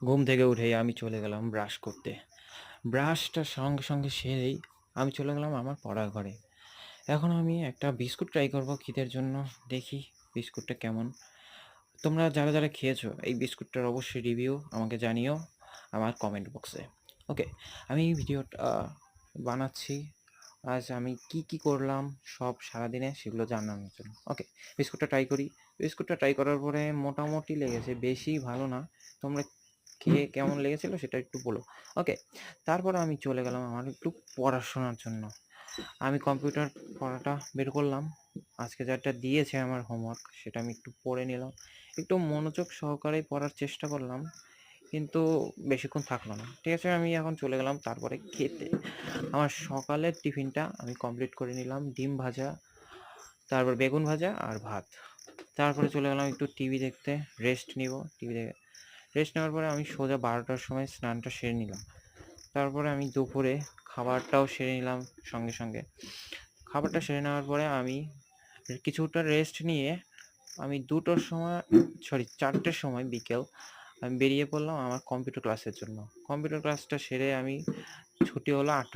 ঘুম থেকে উঠেই আমি চলে গেলাম ব্রাশ করতে। ব্রাশটা সঙ্গে, সঙ্গে সেরেই আমি চলে গেলাম আমার পড়ার ঘরে। এখন আমি একটা বিস্কুট ট্রাই করব খিদের জন্য। দেখি বিস্কুটটা কেমন? তোমরা যারা, যারা খেয়েছো এই বিস্কুটটার অবশ্যই রিভিউ আমাকে জানিও আমার কমেন্ট বক্সে। ওকে, আমি এই ভিডিওটা বানাচ্ছি। আজ আমি কি, কি করলাম সব সারাদিনে সেগুলো জানানোর জন্য। ওকে, বিস্কুটটা ট্রাই করি। বিস্কুটটা ট্রাই করার পরে মোটামুটি লেগেছে, বেশি ভালো না। তোমরা খেয়ে কেমন লেগেছিল সেটা একটু বলো। ওকে, তারপরে আমি চলে গেলাম আমার একটু পড়াশোনার জন্য। আমি কম্পিউটার পড়াটা বের করলাম। আজকে যেটা দিয়েছে আমার হোমওয়ার্ক সেটা আমি একটু পড়ে নিলাম। একটু মনোযোগ সহকারে পড়ার চেষ্টা করলাম, কিন্তু বেশিক্ষণ থাকলো না। ঠিক আছে, আমি এখন চলে গেলাম তারপরে খেতে। আমার সকালের টিফিনটা আমি কমপ্লিট করে নিলাম। ডিম ভাজা, তারপর বেগুন ভাজা আর ভাত। তারপরে চলে গেলাম একটু টিভি দেখতে, রেস্ট নিব। টিভি দেখে রেস্ট নেওয়ার পরে আমি সোজা 12টার সময় স্নানটা সেরে নিলাম। তারপরে আমি দুপুরে খাবারটাও সেরে নিলাম সঙ্গে, সঙ্গে। খাবারটা সেরে নেওয়ার পরে আমি কিছুটা রেস্ট নিয়ে আমি 2টোর সময়, সরি 4টের সময় বিকেল আমি বেরিয়ে পড়লাম আমার কম্পিউটার ক্লাসের জন্য। কম্পিউটার ক্লাসটা সেরে আমি ছুটি হলো 8টা